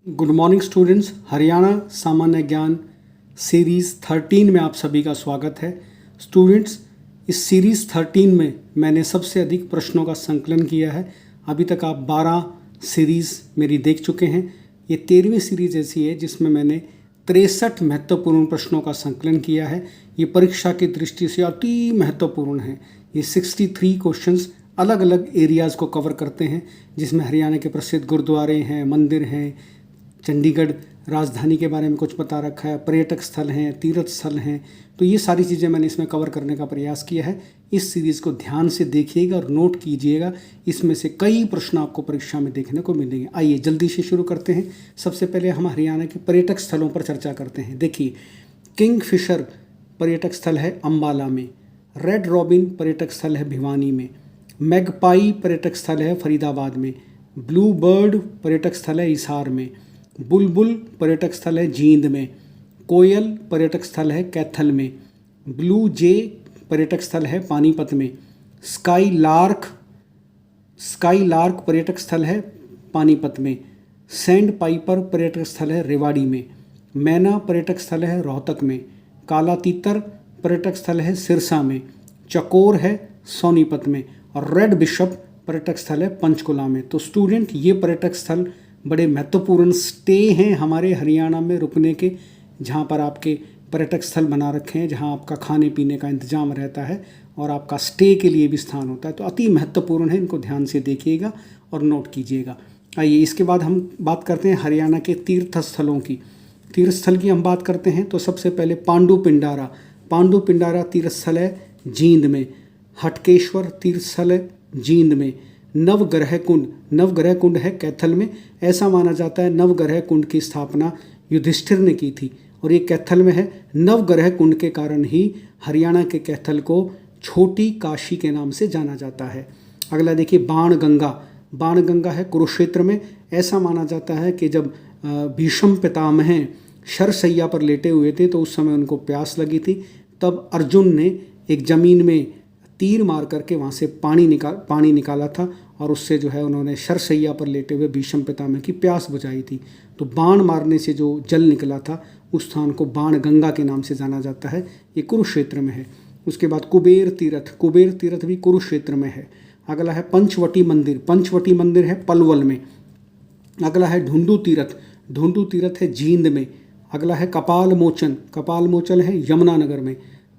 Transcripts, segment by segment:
Good morning students. Haryana सामान्य ज्ञान series 13 में आप सभी का स्वागत है। स्टूडेंट्स, इस सीरीज़ 13 में मैंने सबसे अधिक प्रश्नों का संकलन किया है। अभी तक आप 12 सीरीज़ मेरी देख चुके हैं। ये 13वीं सीरीज़ ऐसी है जिसमें मैंने 63 महत्वपूर्ण प्रश्नों का संकलन किया है। ये परीक्षा की दृष्टि से अति महत्वपूर्ण है। ये 63 क्वेश्चंस अलग अलग एरियाज़ को कवर करते हैं, जिसमें हरियाणा के प्रसिद्ध गुरुद्वारे हैं, मंदिर हैं, चंडीगढ़ राजधानी के बारे में कुछ बता रखा है, पर्यटक स्थल हैं, तीर्थ स्थल हैं। तो ये सारी चीज़ें मैंने इसमें कवर करने का प्रयास किया है। इस सीरीज़ को ध्यान से देखिएगा और नोट कीजिएगा। इसमें से कई प्रश्न आपको परीक्षा में देखने को मिलेंगे। आइए जल्दी से शुरू करते हैं। सबसे पहले हम हरियाणा के पर्यटक स्थलों पर चर्चा करते हैं। देखिए, किंगफिशर पर्यटक स्थल है अम्बाला में, रेड रॉबिन पर्यटक स्थल है भिवानी में, मैगपाई पर्यटक स्थल है फरीदाबाद में, ब्लू बर्ड पर्यटक स्थल है हिसार में, बुलबुल पर्यटक स्थल है जींद में, कोयल पर्यटक स्थल है कैथल में, ब्लू जे पर्यटक स्थल है पानीपत में, स्काई लार्क पर्यटक स्थल है पानीपत में, सैंड पाइपर पर्यटक स्थल है रेवाड़ी में, मैना पर्यटक स्थल है रोहतक में, काला तीतर पर्यटक स्थल है सिरसा में, चकोर है सोनीपत में और रेड बिशप पर्यटक स्थल है पंचकुला में। तो स्टूडेंट, ये पर्यटक स्थल बड़े महत्वपूर्ण स्टे हैं हमारे हरियाणा में रुकने के, जहाँ पर आपके पर्यटक स्थल बना रखे हैं, जहाँ आपका खाने पीने का इंतजाम रहता है और आपका स्टे के लिए भी स्थान होता है। तो अति महत्वपूर्ण है, इनको ध्यान से देखिएगा और नोट कीजिएगा। आइए इसके बाद हम बात करते हैं हरियाणा के तीर्थ स्थलों की। तीर्थ स्थल की हम बात करते हैं तो सबसे पहले पांडु पिंडारा तीर्थ स्थल है जींद में, हटकेश्वर तीर्थ स्थल है जींद में, नवग्रह कुंड है कैथल में। ऐसा माना जाता है नवग्रह कुंड की स्थापना युधिष्ठिर ने की थी और ये कैथल में है। नवग्रह कुंड के कारण ही हरियाणा के कैथल को छोटी काशी के नाम से जाना जाता है। अगला देखिए, बाणगंगा है कुरुक्षेत्र में। ऐसा माना जाता है कि जब भीष्म पितामह शरशैया पर लेटे हुए थे तो उस समय उनको प्यास लगी थी, तब अर्जुन ने एक ज़मीन में तीर मार करके वहाँ से पानी निकाला था और उससे जो है उन्होंने शरशैया पर लेटे हुए भीष्म पितामह की प्यास बुझाई थी। तो बाण मारने से जो जल निकला था उस स्थान को बाणगंगा के नाम से जाना जाता है। ये कुरुक्षेत्र में है। उसके बाद कुबेर तीर्थ भी कुरुक्षेत्र में है। अगला है पंचवटी मंदिर है पलवल में। अगला है ढूंढू तीर्थ है जींद में। अगला है कपाल मोचन है यमुनानगर में।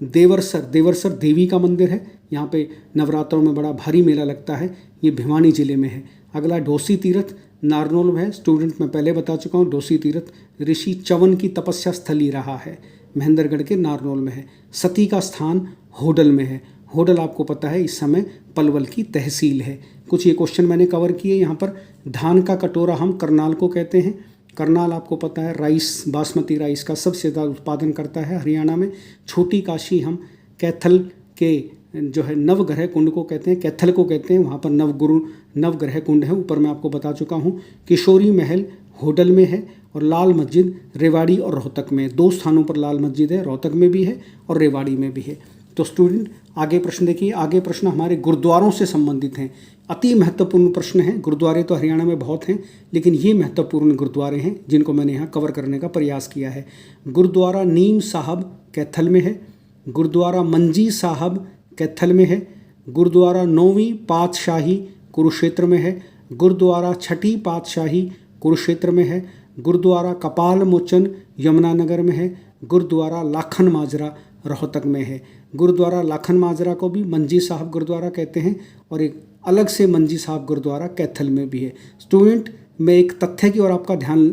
देवरसर देवी का मंदिर है, यहाँ पे नवरात्रों में बड़ा भारी मेला लगता है, ये भिवानी जिले में है। अगला डोसी तीर्थ नारनौल में है। स्टूडेंट मैं पहले बता चुका हूँ, डोसी तीर्थ ऋषि च्यवन की तपस्या स्थली रहा है, महेंद्रगढ़ के नारनौल में है। सती का स्थान होडल में है। होडल आपको पता है इस समय पलवल की तहसील है। कुछ ये क्वेश्चन मैंने कवर किए। यहाँ पर धान का कटोरा हम करनाल को कहते हैं। करनाल आपको पता है राइस, बासमती राइस का सबसे ज़्यादा उत्पादन करता है हरियाणा में। छोटी काशी हम कैथल के जो है नवग्रह कुंड को कहते हैं, कैथल को कहते हैं। वहाँ पर नवग्रह कुंड है, ऊपर मैं आपको बता चुका हूँ। किशोरी महल होडल में है और लाल मस्जिद रेवाड़ी और रोहतक में। 2 स्थानों पर लाल मस्जिद है, रोहतक में भी है और रेवाड़ी में भी है। तो स्टूडेंट आगे प्रश्न देखिए। आगे प्रश्न हमारे गुरुद्वारों से संबंधित हैं। अति महत्वपूर्ण प्रश्न हैं। गुरुद्वारे तो हरियाणा में बहुत हैं, लेकिन ये महत्वपूर्ण गुरुद्वारे हैं जिनको मैंने यहाँ कवर करने का प्रयास किया है। गुरुद्वारा नीम साहब कैथल में है। गुरुद्वारा मंजी साहब कैथल में है। गुरुद्वारा 9वीं पातशाही कुरुक्षेत्र में है। गुरुद्वारा 6ठी पातशाही कुरुक्षेत्र में है। गुरुद्वारा कपाल मोचन यमुनानगर में है। गुरुद्वारा लाखन माजरा रोहतक में है। गुरुद्वारा लाखन माजरा को भी मंजी साहब गुरुद्वारा कहते हैं और एक अलग से मंजी साहब गुरुद्वारा कैथल में भी है। स्टूडेंट, मैं एक तथ्य की ओर आपका ध्यान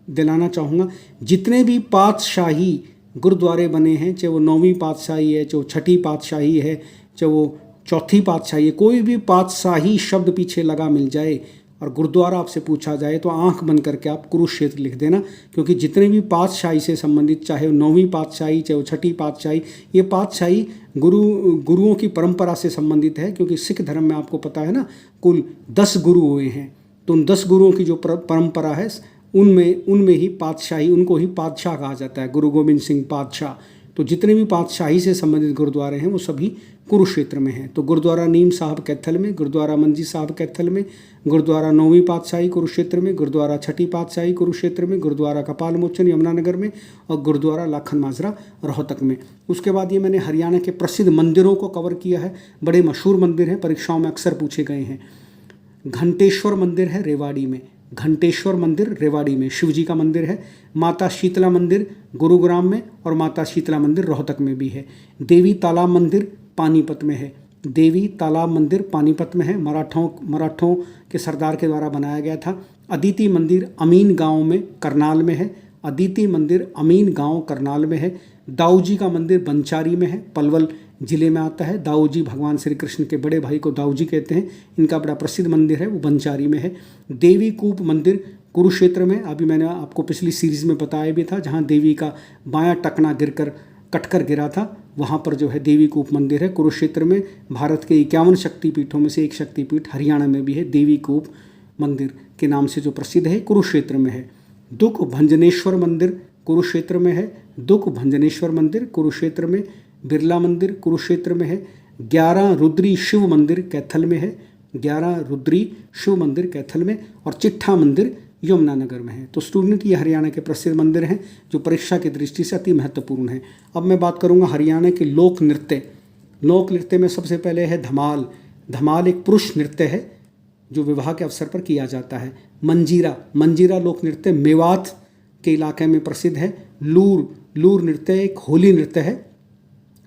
दिलाना चाहूँगा। जितने भी पातशाही गुरुद्वारे बने हैं, चाहे वो 9वीं पातशाही है, चाहे वो 6ठी पातशाही है, चाहे वो 4थी पातशाही है, कोई भी पातशाही शब्द पीछे लगा मिल जाए और गुरुद्वारा आपसे पूछा जाए तो आंख बंद करके आप कुरुक्षेत्र लिख देना, क्योंकि जितने भी पातशाही से संबंधित, चाहे वो 9वीं पातशाही, चाहे वो 6ठी पातशाही, ये पातशाही गुरुओं की परंपरा से संबंधित है। क्योंकि सिख धर्म में आपको पता है ना, कुल 10 गुरु हुए हैं। तो उन 10 गुरुओं की जो परंपरा है उनमें ही पातशाही, उनको ही पातशाह कहा जाता है। गुरु गोविंद सिंह पातशाह। तो जितने भी पातशाही से संबंधित गुरुद्वारे हैं वो सभी कुरुक्षेत्र में हैं। तो गुरुद्वारा नीम साहब कैथल में, गुरुद्वारा मंजी साहब कैथल में, गुरुद्वारा नौवीं पातशाही कुरुक्षेत्र में, गुरुद्वारा छठी पातशाही कुरुक्षेत्र में, गुरुद्वारा कपाल मोचन यमुनानगर में और गुरुद्वारा लाखन माजरा रोहतक में। उसके बाद ये मैंने हरियाणा के प्रसिद्ध मंदिरों को कवर किया है। बड़े मशहूर मंदिर हैं, परीक्षाओं में अक्सर पूछे गए हैं। घंटेश्वर मंदिर है रेवाड़ी में, घंटेश्वर मंदिर रेवाड़ी में शिव जी का मंदिर है। माता शीतला मंदिर गुरुग्राम में और माता शीतला मंदिर रोहतक में भी है। देवी तालाब मंदिर पानीपत में है, देवी तालाब मंदिर पानीपत में है, मराठों के सरदार के द्वारा बनाया गया था। अदिति मंदिर अमीन गांव में करनाल में है, अदिति मंदिर अमीन गांव करनाल में है। दाऊ जी का मंदिर बंचारी में है, पलवल जिले में आता है। दाऊ जी भगवान श्री कृष्ण के बड़े भाई को दाऊ जी कहते हैं, इनका बड़ा प्रसिद्ध मंदिर है वो बंचारी में है। देवी कूप मंदिर कुरुक्षेत्र में, अभी मैंने आपको पिछली सीरीज में बताया भी था, जहाँ देवी का बायां टकना कटकर गिरा था, वहाँ पर जो है देवी कूप मंदिर है कुरुक्षेत्र में। भारत के 51 शक्तिपीठों में से एक शक्तिपीठ हरियाणा में भी है, देवी कूप मंदिर के नाम से जो प्रसिद्ध है कुरुक्षेत्र में है। दुख भंजनेश्वर मंदिर कुरुक्षेत्र में है, दुख भंजनेश्वर मंदिर कुरुक्षेत्र में। बिरला मंदिर कुरुक्षेत्र में है। 11 रुद्री शिव मंदिर कैथल में है, 11 रुद्री शिव मंदिर कैथल में। और चिट्ठा मंदिर यमुनानगर में है। तो स्टूडेंट ये हरियाणा के प्रसिद्ध मंदिर हैं जो परीक्षा की दृष्टि से अति महत्वपूर्ण हैं। अब मैं बात करूंगा हरियाणा के लोक नृत्य। लोक नृत्य में सबसे पहले है धमाल। धमाल एक पुरुष नृत्य है जो विवाह के अवसर पर किया जाता है। मंजीरा, मंजीरा लोक नृत्य मेवात के इलाके में प्रसिद्ध है। लूर, लूर नृत्य एक होली नृत्य है।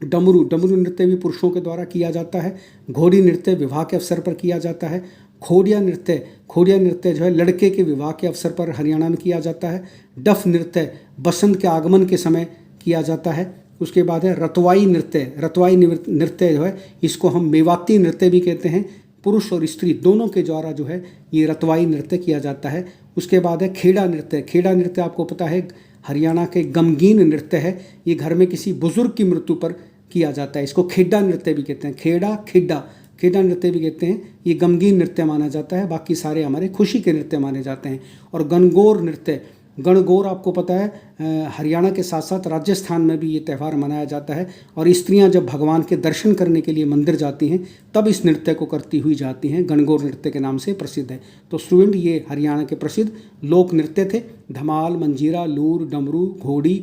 डमरू, डमरू नृत्य भी पुरुषों के द्वारा किया जाता है। घोड़ी नृत्य विवाह के अवसर पर किया जाता है। खोड़िया नृत्य, खोड़िया नृत्य जो है लड़के के विवाह के अवसर पर हरियाणा में किया जाता है। डफ नृत्य बसंत के आगमन के समय किया जाता है। उसके बाद है रतवाई नृत्य। रतवाई नृत्य जो है इसको हम मेवाती नृत्य भी कहते हैं। पुरुष और स्त्री दोनों के द्वारा जो है ये रतवाई नृत्य किया जाता है। उसके बाद है खेड़ा नृत्य। खेड़ा नृत्य आपको पता है हरियाणा के गमगीन नृत्य है। ये घर में किसी बुजुर्ग की मृत्यु पर किया जाता है। इसको खेड़ा नृत्य भी कहते हैं। खेड़ा, खिड्डा, खेड़ा नृत्य भी कहते हैं। ये गमगीन नृत्य माना जाता है, बाकी सारे हमारे खुशी के नृत्य माने जाते हैं। और गणगौर नृत्य, गणगौर आपको पता है हरियाणा के साथ साथ राजस्थान में भी ये त्यौहार मनाया जाता है। और स्त्रियां जब भगवान के दर्शन करने के लिए मंदिर जाती हैं तब इस नृत्य को करती हुई जाती हैं। गणगौर नृत्य के नाम से प्रसिद्ध है। तो स्टूडेंट ये हरियाणा के प्रसिद्ध लोक नृत्य थे। धमाल, मंजीरा, लूर, डमरू, घोड़ी,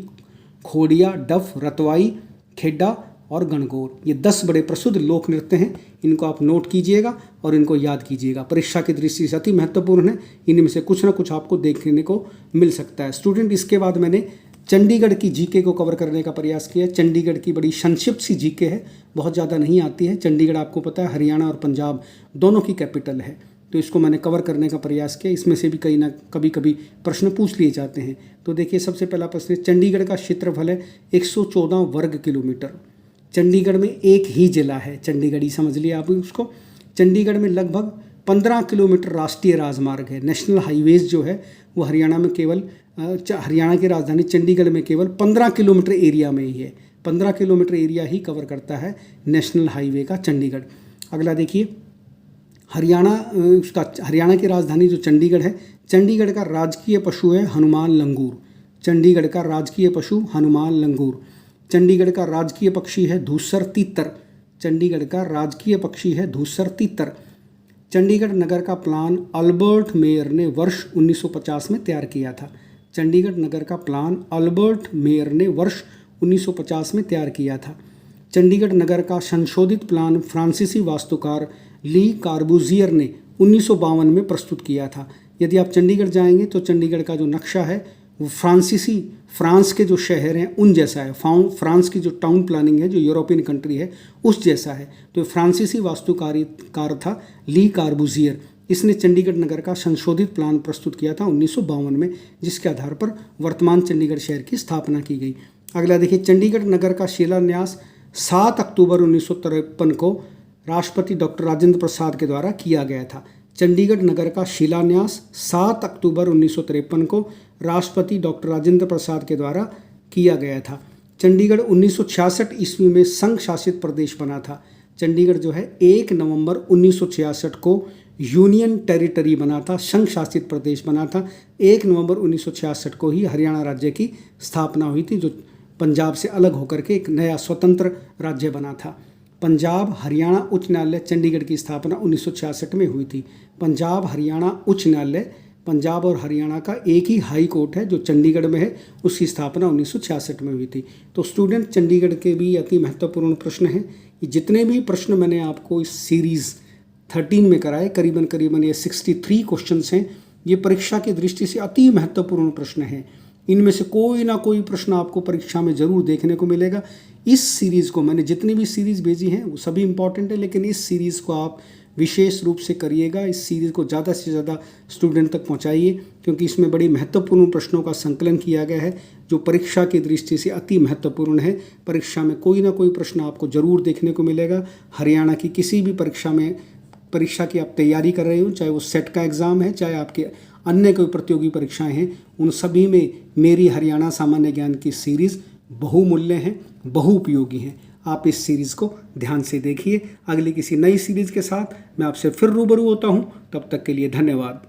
खोड़िया, डफ, रतवाई, खेड्डा और गणगौर, ये 10 बड़े प्रसिद्ध लोक नृत्य हैं। इनको आप नोट कीजिएगा और इनको याद कीजिएगा, परीक्षा की दृष्टि से अति महत्वपूर्ण है। इनमें से कुछ ना कुछ आपको देखने को मिल सकता है। स्टूडेंट इसके बाद मैंने चंडीगढ़ की जीके को कवर करने का प्रयास किया। चंडीगढ़ की बड़ी संक्षिप्त सी जीके है, बहुत ज़्यादा नहीं आती है। चंडीगढ़ आपको पता है हरियाणा और पंजाब दोनों की कैपिटल है, तो इसको मैंने कवर करने का प्रयास किया। इसमें से भी कभी कभी प्रश्न पूछ लिए जाते हैं। तो देखिए सबसे पहला प्रश्न, चंडीगढ़ का क्षेत्रफल है 114 वर्ग किलोमीटर। चंडीगढ़ में एक ही जिला है, चंडीगढ़ ही समझ लिया आप उसको। चंडीगढ़ में लगभग 15 किलोमीटर राष्ट्रीय राजमार्ग है। नेशनल हाईवेज जो है वो हरियाणा में केवल हरियाणा की राजधानी चंडीगढ़ में केवल 15 किलोमीटर एरिया में ही है। 15 किलोमीटर एरिया ही कवर करता है नेशनल हाईवे का चंडीगढ़। अगला देखिए, हरियाणा की राजधानी जो चंडीगढ़ है, चंडीगढ़ का राजकीय पशु है हनुमान लंगूर। चंडीगढ़ का राजकीय पशु हनुमान लंगूर। चंडीगढ़ का राजकीय पक्षी है धूसर तीतर। चंडीगढ़ का राजकीय पक्षी है धूसर तीतर। चंडीगढ़ नगर का प्लान अल्बर्ट मेयर ने वर्ष 1950 में तैयार किया था। चंडीगढ़ नगर का प्लान अल्बर्ट मेयर ने वर्ष 1950 में तैयार किया था। चंडीगढ़ नगर का संशोधित प्लान फ्रांसीसी वास्तुकार ली कार्बूजियर ने 1952 में प्रस्तुत किया था। यदि आप चंडीगढ़ जाएंगे तो चंडीगढ़ का जो नक्शा है वो फ्रांस के जो शहर हैं उन जैसा है। फ्रांस की जो टाउन प्लानिंग है जो यूरोपियन कंट्री है उस जैसा है। तो फ्रांसीसी वास्तुकार था ली कार्बूजियर। इसने चंडीगढ़ नगर का संशोधित प्लान प्रस्तुत किया था 1952 में, जिसके आधार पर वर्तमान चंडीगढ़ शहर की स्थापना की गई। अगला देखिए, चंडीगढ़ नगर का शिलान्यास 7 अक्टूबर 1953 को राष्ट्रपति डॉक्टर राजेंद्र प्रसाद के द्वारा किया गया था। चंडीगढ़ नगर का शिलान्यास 7 अक्टूबर 1953 को राष्ट्रपति डॉक्टर राजेंद्र प्रसाद के द्वारा किया गया था। चंडीगढ़ 1966 ईस्वी में संघ शासित प्रदेश बना था। चंडीगढ़ जो है 1 नवंबर 1966 को यूनियन टेरिटरी बना था, संघ शासित प्रदेश बना था। 1 नवंबर 1966 को ही हरियाणा राज्य की स्थापना हुई थी, जो पंजाब से अलग होकर के एक नया स्वतंत्र राज्य बना था। पंजाब हरियाणा उच्च न्यायालय चंडीगढ़ की स्थापना 1966 में हुई थी। पंजाब हरियाणा उच्च न्यायालय, पंजाब और हरियाणा का एक ही हाई कोर्ट है जो चंडीगढ़ में है, उसकी स्थापना 1966 में हुई थी। तो स्टूडेंट, चंडीगढ़ के भी अति महत्वपूर्ण प्रश्न हैं। ये जितने भी प्रश्न मैंने आपको इस सीरीज़ 13 में कराए, करीबन ये 63 क्वेश्चंस हैं। ये परीक्षा की दृष्टि से अति महत्वपूर्ण प्रश्न हैं। इनमें से कोई ना कोई प्रश्न आपको परीक्षा में ज़रूर देखने को मिलेगा। इस सीरीज़ को, मैंने जितनी भी सीरीज़ भेजी हैं वो सभी इंपॉर्टेंट है, लेकिन इस सीरीज़ को आप विशेष रूप से करिएगा। इस सीरीज़ को ज़्यादा से ज़्यादा स्टूडेंट तक पहुंचाइए, क्योंकि इसमें बड़ी महत्वपूर्ण प्रश्नों का संकलन किया गया है जो परीक्षा की दृष्टि से अति महत्वपूर्ण है। परीक्षा में कोई ना कोई प्रश्न आपको ज़रूर देखने को मिलेगा। हरियाणा की किसी भी परीक्षा की आप तैयारी कर रहे हो, चाहे वो सेट का एग्ज़ाम है, चाहे आपके अन्य कोई प्रतियोगी परीक्षाएं हैं, उन सभी में मेरी हरियाणा सामान्य ज्ञान की सीरीज़ बहुमूल्य हैं, बहुउपयोगी हैं। आप इस सीरीज़ को ध्यान से देखिए। अगली किसी नई सीरीज़ के साथ मैं आपसे फिर रूबरू होता हूँ। तब तक के लिए धन्यवाद।